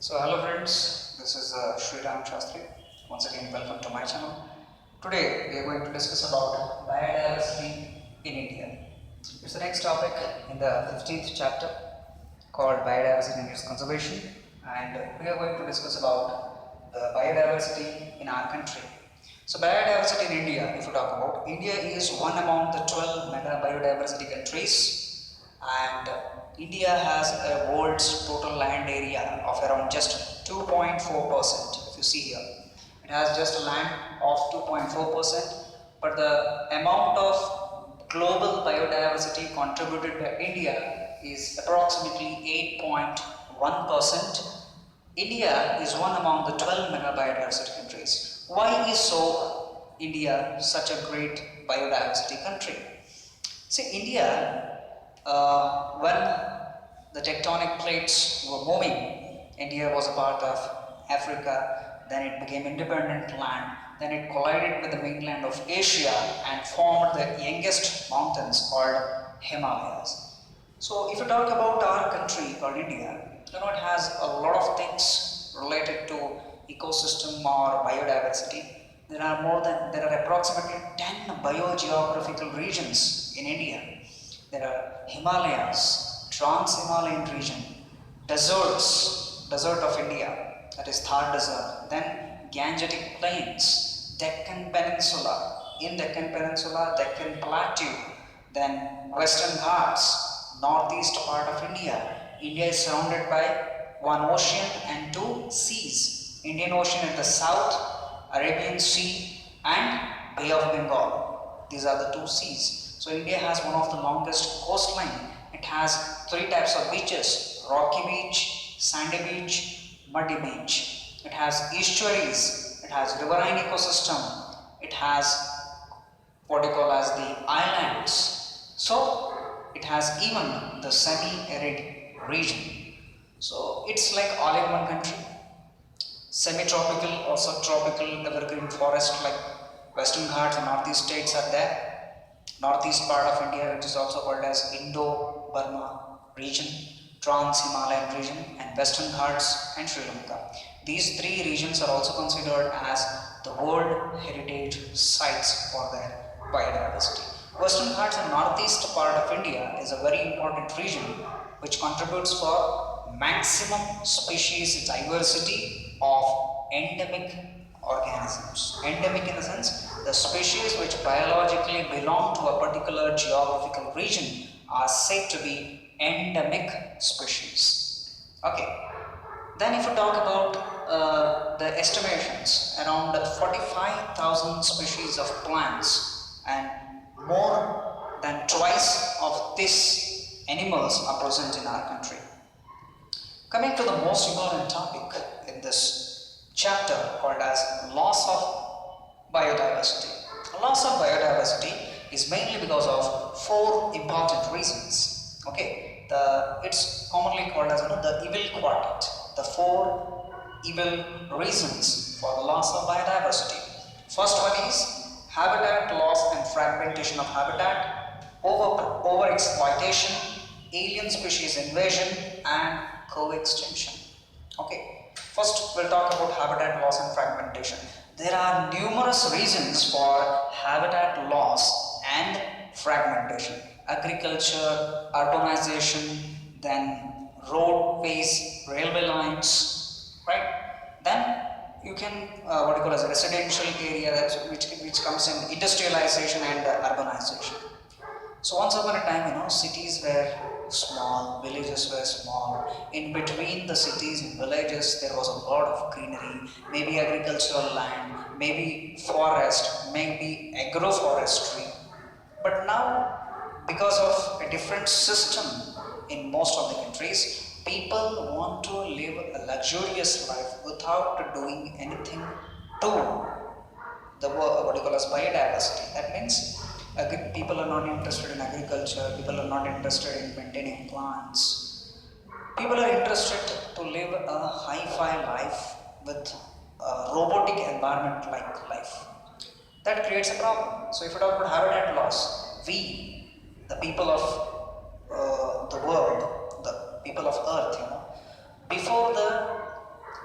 So hello friends, this is SriRam Shastri. Once again welcome to my channel. Today we are going to discuss about biodiversity in India. It's the next topic in the 15th chapter called Biodiversity and its Conservation, and we are going to discuss about the biodiversity in our country. So biodiversity in India, if you talk about, India is one among the 12 mega biodiversity countries, and India has a world's total land area of around just 2.4%. If you see here, it has just a land of 2.4%, but the amount of global biodiversity contributed by India is approximately 8.1%. India is one among the 12 mega biodiversity countries. Why is so India such a great biodiversity country? See, India, when the tectonic plates were moving, India was a part of Africa, then it became independent land, then it collided with the mainland of Asia and formed the youngest mountains called Himalayas. So if you talk about our country called India, it has a lot of things related to ecosystem or biodiversity. There are approximately 10 biogeographical regions in India. There are Himalayas, Trans-Himalayan region, deserts, desert of India, that is Thar Desert, then Gangetic Plains, Deccan Peninsula, in Deccan Peninsula, Deccan Plateau, then Western Ghats, northeast part of India. India is surrounded by one ocean and two seas, Indian Ocean at the south, Arabian Sea and Bay of Bengal. These are the two seas. So India has one of the longest coastline. It has three types of beaches: rocky beach, sandy beach, muddy beach. It has estuaries, it has riverine ecosystem, it has what you call as the islands. So it has even the semi-arid region. So it's like all in one country. Semi-tropical or subtropical evergreen forest like Western Ghats and Northeast states are there. Northeast part of India, which is also called as Indo-Burma region, Trans-Himalayan region, and Western Ghats and Sri Lanka. These three regions are also considered as the World Heritage Sites for their biodiversity. Western Ghats and Northeast part of India is a very important region which contributes for maximum species diversity of endemic organisms. Endemic in the sense, the species which biologically belong to a particular geographical region are said to be endemic species. Okay. Then if you talk about the estimations, around 45,000 species of plants and more than twice of these animals are present in our country. Coming to the most important topic in this chapter called as loss of biodiversity. Loss of biodiversity is mainly because of four important reasons. Okay, it's commonly called as the evil quartet. The four evil reasons for the loss of biodiversity. First one is habitat loss and fragmentation of habitat, overexploitation, alien species invasion, and co-extinction. Okay, first we'll talk about habitat loss and fragmentation. There are numerous reasons for habitat loss and fragmentation. Agriculture, urbanization, then roadways, railway lines, right? Then you can what you call as a residential area which comes in industrialization and urbanization. So once upon a time, cities were small, villages were small. In between the cities and villages, there was a lot of greenery, maybe agricultural land, maybe forest, maybe agroforestry. But now, because of a different system in most of the countries, people want to live a luxurious life without doing anything to the what you call as biodiversity. That means people are not interested in agriculture, people are not interested in maintaining plants. People are interested to live a hi-fi life with a robotic environment like life. That creates a problem. So if you talk about habitat loss, we, the people of the world, the people of earth, before the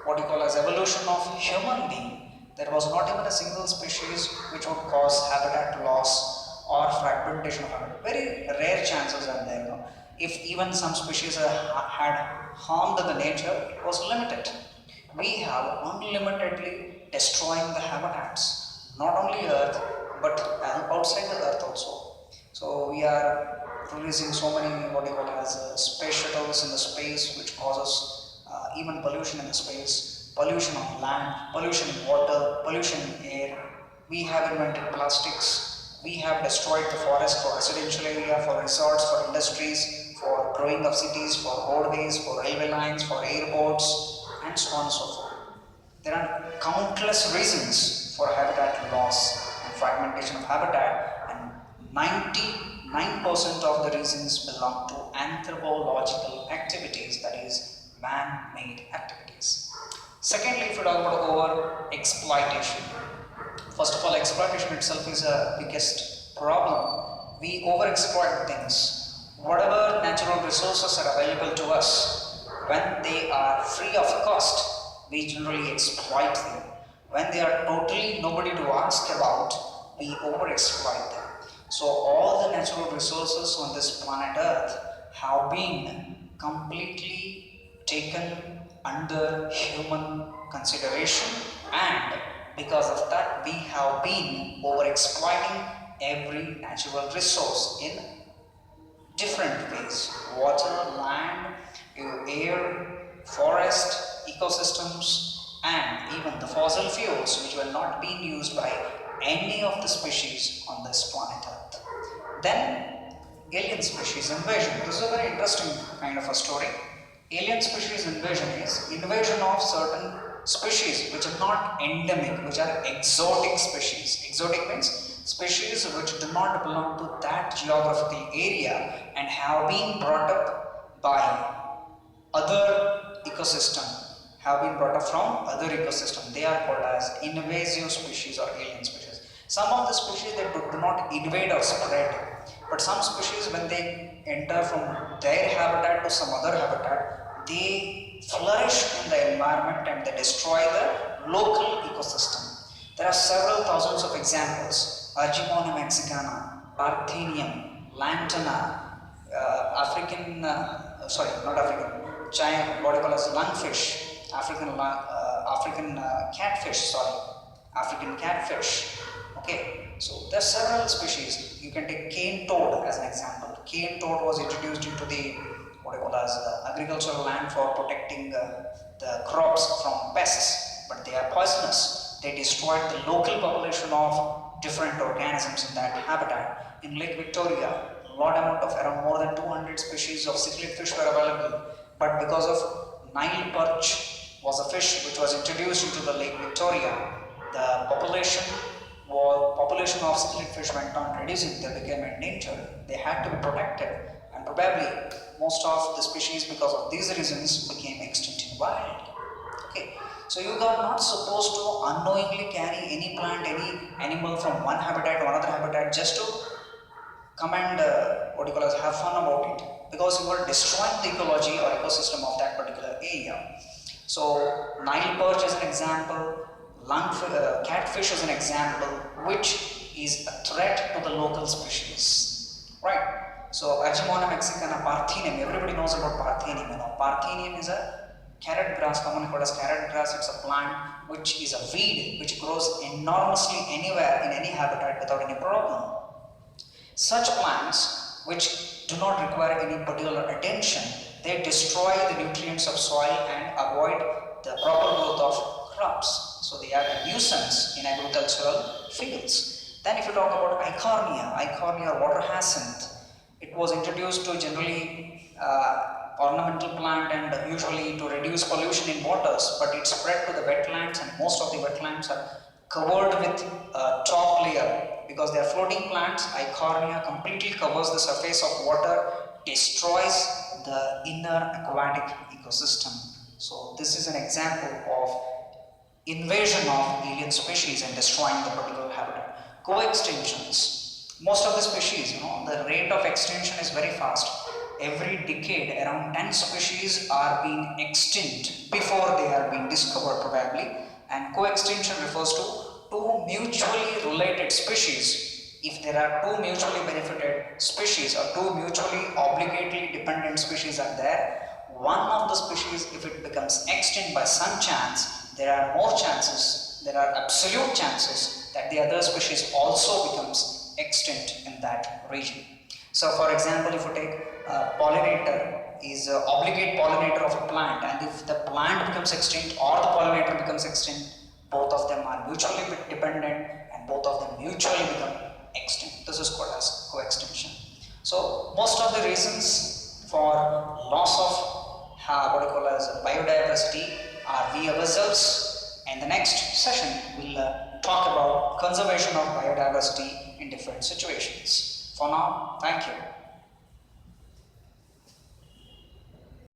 what you call as evolution of human being, there was not even a single species which would cause habitat loss or fragmentation of habitat. Very rare chances are there. If even some species had harmed the nature, it was limited. We have unlimitedly destroying the habitats, not only Earth but outside the Earth also. So we are releasing so many what you call as space shuttles in the space, which causes even pollution in the space, pollution on land, pollution in water, pollution in air. We have invented plastics. We have destroyed the forest for residential area, for resorts, for industries, for growing of cities, for roadways, for railway lines, for airports, and so on and so forth. There are countless reasons for habitat loss and fragmentation of habitat, and 99% of the reasons belong to anthropological activities, that is, man-made activities. Secondly, if we talk about over exploitation, first of all, exploitation itself is a biggest problem. We overexploit things. Whatever natural resources are available to us, when they are free of cost, we generally exploit them. When they are totally nobody to ask about, we overexploit them. So all the natural resources on this planet Earth have been completely taken under human consideration, and because of that we have been overexploiting every natural resource in different ways: water, land, air, forest, ecosystems, and even the fossil fuels, which were not being used by any of the species on this planet Earth. Then alien species invasion. This is a very interesting kind of a story. Alien species invasion is invasion of certain species which are not endemic, which are exotic species. Exotic means species which do not belong to that geographical area and have been brought up by other ecosystem, have been brought up from other ecosystem. They are called as invasive species or alien species. Some of the species that do not invade or spread, but some species, when they enter from their habitat to some other habitat, they flourish in the environment and they destroy the local ecosystem. There are several thousands of examples: Argemona mexicana, Parthenium, Lantana, China, what I call as lungfish, African catfish. Okay, so there are several species. You can take cane toad as an example. Cane toad was introduced into the what I call as agricultural land for protecting the crops from pests, but they are poisonous. They destroyed the local population of different organisms in that habitat. In Lake Victoria, a lot amount of around more than 200 species of cichlid fish were available, but because of Nile perch was a fish which was introduced into the Lake Victoria, the population of cichlid fish went on reducing. They became endangered. They had to be protected, and probably most of the species, because of these reasons, became extinct in wild. Okay, so you are not supposed to unknowingly carry any plant, any animal from one habitat to another habitat just to come and have fun about it, because you are destroying the ecology or ecosystem of that particular area. So Nile perch is an example, catfish is an example, which is a threat to the local species, right? So Argemona mexicana, Parthenium, everybody knows about Parthenium. Parthenium is a carrot grass, commonly called as carrot grass. It's a plant which is a weed which grows enormously anywhere in any habitat without any problem. Such plants, which do not require any particular attention, they destroy the nutrients of soil and avoid the proper growth of crops. So they are a nuisance in agricultural fields. Then if you talk about Eichhornia or water hyacinth, it was introduced to generally ornamental plant and usually to reduce pollution in waters, but it spread to the wetlands, and most of the wetlands are covered with a top layer. Because they are floating plants, Eichhornia completely covers the surface of water, destroys the inner aquatic ecosystem. So this is an example of invasion of alien species and destroying the particular habitat. Co-extinctions. Most of the species, the rate of extinction is very fast. every decade around 10 species are being extinct before they are being discovered probably, and co-extinction refers to two mutually related species. If there are two mutually benefited species or two mutually obligately dependent species are there, one of the species, if it becomes extinct by some chance, there are more chances, there are absolute chances that the other species also becomes extinct in that region. So for example, if you take a pollinator is an obligate pollinator of a plant, and if the plant becomes extinct or the pollinator becomes extinct, both of them are mutually dependent and both of them mutually become extinct. This is called as co-extinction. So most of the reasons for loss of what we call as biodiversity are we ourselves. In the next session, we'll talk about conservation of biodiversity in different situations. For now, thank you.